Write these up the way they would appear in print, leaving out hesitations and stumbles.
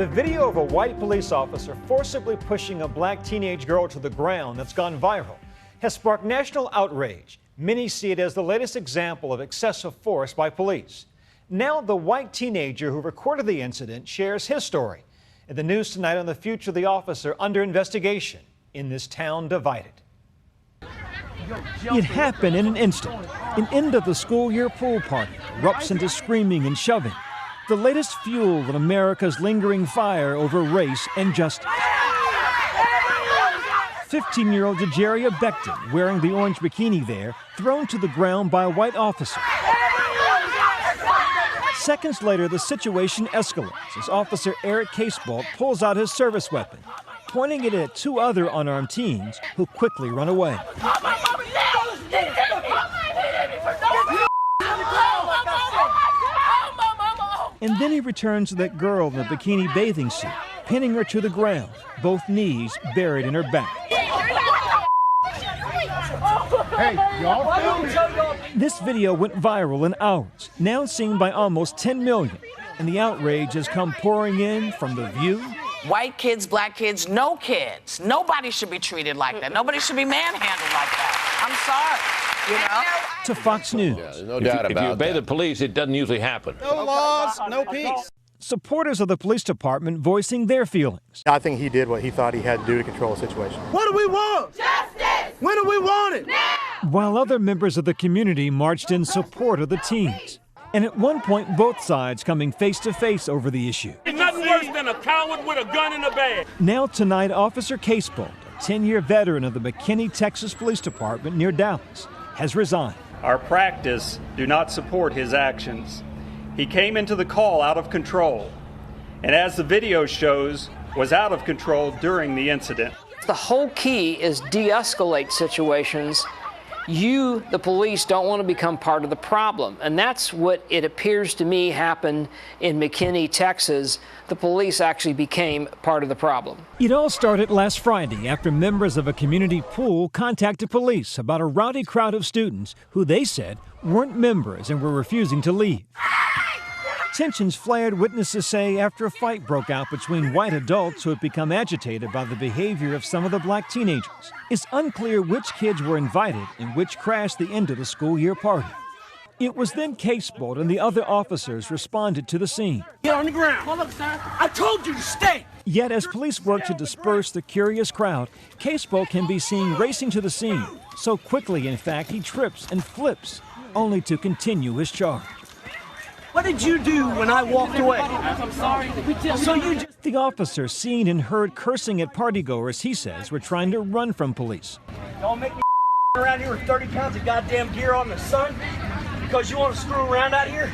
The video of a white police officer forcibly pushing a black teenage girl to the ground that's gone viral has sparked national outrage. Many see it as the latest example of excessive force by police. Now the white teenager who recorded the incident shares his story. In the news tonight on the future of the officer under investigation in this town divided. It happened in an instant. An end of the school year pool party erupts into screaming and shoving. The latest fuel in America's lingering fire over race and justice. 15-year-old Jejaria Becton, wearing the orange bikini there, thrown to the ground by a white officer. Seconds later, the situation escalates as Officer Eric Casebolt pulls out his service weapon, pointing it at two other unarmed teens who quickly run away. And then he returns to that girl in the bikini bathing suit, pinning her to the ground, both knees buried in her back. Hey, y'all. This video went viral in hours, now seen by almost 10 million, and the outrage has come pouring in from The View. White kids, black kids, no kids. Nobody should be treated like that. Nobody should be manhandled like that. I'm sorry, you know? To Fox News. Yeah, there's no doubt about that. If you obey the police, it doesn't usually happen. No laws, no peace. Supporters of the police department voicing their feelings. I think he did what he thought he had to do to control the situation. What do we want? Justice! When do we want it? Now! While other members of the community marched in support of the teens. And at one point, both sides coming face to face over the issue. It's nothing worse than a coward with a gun in the bag. Now tonight, Officer Casebolt, a 10-year veteran of the McKinney, Texas Police Department near Dallas, has resigned. Our practice do not support his actions. He came into the call out of control, and as the video shows, was out of control during the incident. The whole key is de-escalate situations. You, the police, don't want to become part of the problem. And that's what it appears to me happened in McKinney, Texas. The police actually became part of the problem. It all started last Friday after members of a community pool contacted police about a rowdy crowd of students who they said weren't members and were refusing to leave. Tensions flared, witnesses say, after a fight broke out between white adults who had become agitated by the behavior of some of the black teenagers. It's unclear which kids were invited and which crashed the end of the school year party. It was then Casebolt and the other officers responded to the scene. Get on the ground. Hold up, sir. I told you to stay. Yet as police work to disperse the curious crowd, Casebolt can be seen racing to the scene. So quickly, in fact, he trips and flips, only to continue his charge. What did you do when I walked away? I'm sorry. So you just... The officer seen and heard cursing at partygoers he says were trying to run from police. Don't make me around here with 30 pounds of goddamn gear on the sun because you want to screw around out here?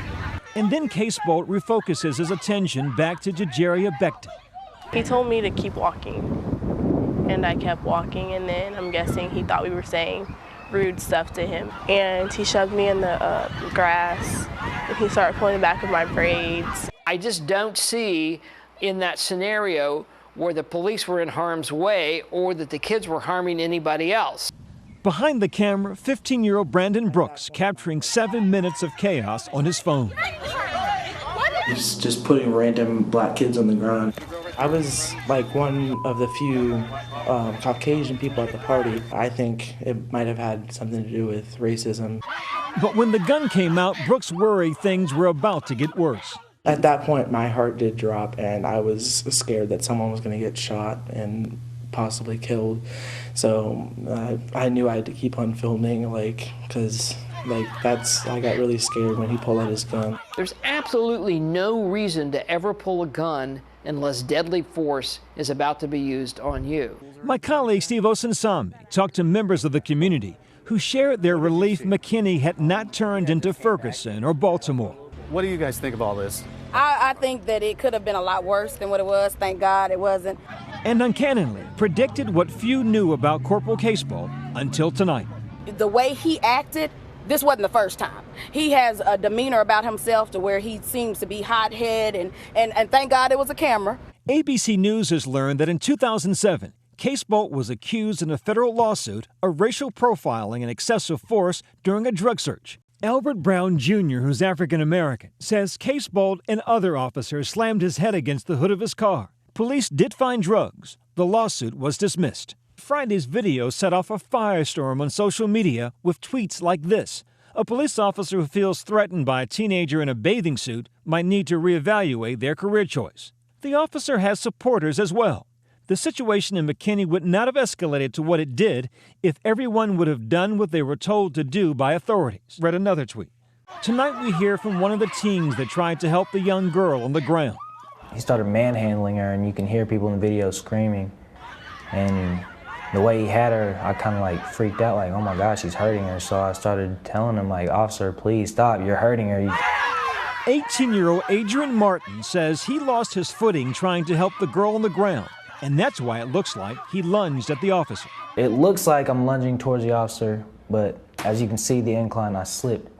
And then Casebolt refocuses his attention back to Jejaria Becton. He told me to keep walking, and I kept walking, and then I'm guessing he thought we were saying rude stuff to him. And he shoved me in the grass, and he started pulling the back of my braids. I just don't see in that scenario where the police were in harm's way or that the kids were harming anybody else. Behind the camera, 15-year-old Brandon Brooks capturing 7 minutes of chaos on his phone. He's just putting random black kids on the ground. I was like one of the few Caucasian people at the party. I think it might have had something to do with racism. But when the gun came out, Brooks worried things were about to get worse. At that point, my heart did drop, and I was scared that someone was going to get shot and possibly killed. So I knew I had to keep on filming, because I got really scared when he pulled out his gun. There's absolutely no reason to ever pull a gun unless deadly force is about to be used on you. My colleague Steve Osunsami talked to members of the community who shared their relief McKinney had not turned into Ferguson or Baltimore. What do you guys think of all this? I think that it could have been a lot worse than what it was. Thank God it wasn't. And uncannily predicted what few knew about Corporal Casebolt until tonight. The way he acted, this wasn't the first time. He has a demeanor about himself to where he seems to be hot-headed, and thank God it was a camera. ABC News has learned that in 2007, Casebolt was accused in a federal lawsuit of racial profiling and excessive force during a drug search. Albert Brown Jr., who's African American, says Casebolt and other officers slammed his head against the hood of his car. Police did find drugs. The lawsuit was dismissed. Friday's video set off a firestorm on social media with tweets like this. A police officer who feels threatened by a teenager in a bathing suit might need to reevaluate their career choice. The officer has supporters as well. The situation in McKinney would not have escalated to what it did if everyone would have done what they were told to do by authorities, read another tweet. Tonight we hear from one of the teens that tried to help the young girl on the ground. He started manhandling her, and you can hear people in the video screaming. And the way he had her, I kind of like freaked out, like, oh my gosh, he's hurting her. So I started telling him, like, officer, please stop, you're hurting her. 18-year-old Adrian Martin says he lost his footing trying to help the girl on the ground. And that's why it looks like he lunged at the officer. It looks like I'm lunging towards the officer, but as you can see, the incline, I slipped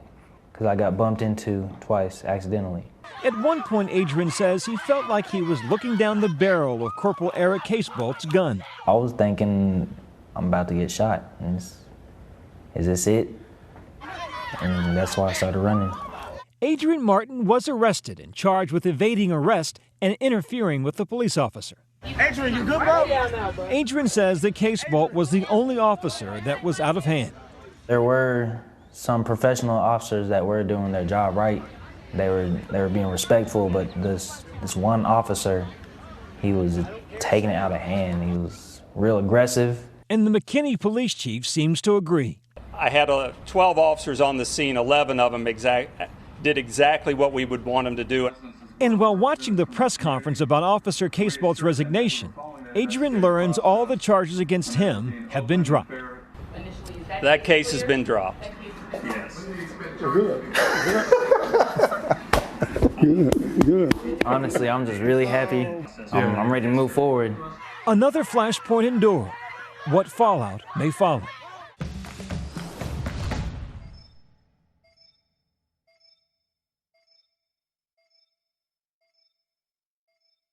because I got bumped into twice accidentally. At one point, Adrian says he felt like he was looking down the barrel of Corporal Eric Casebolt's gun. I was thinking I'm about to get shot. Is this it? And that's why I started running. Adrian Martin was arrested and charged with evading arrest and interfering with the police officer. Adrian, you good, bro? Adrian says that Casebolt was the only officer that was out of hand. There were some professional officers that were doing their job right. They were being respectful, but this one officer, he was taking it out of hand. He was real aggressive. And the McKinney police chief seems to agree. I had 12 officers on the scene. 11 of them did exactly what we would want them to do. And while watching the press conference about Officer Casebolt's resignation, Adrian learns all the charges against him have been dropped. That case has been dropped. Yes. Good. Honestly, I'm just really happy. I'm ready to move forward. Another flashpoint endured. What fallout may follow.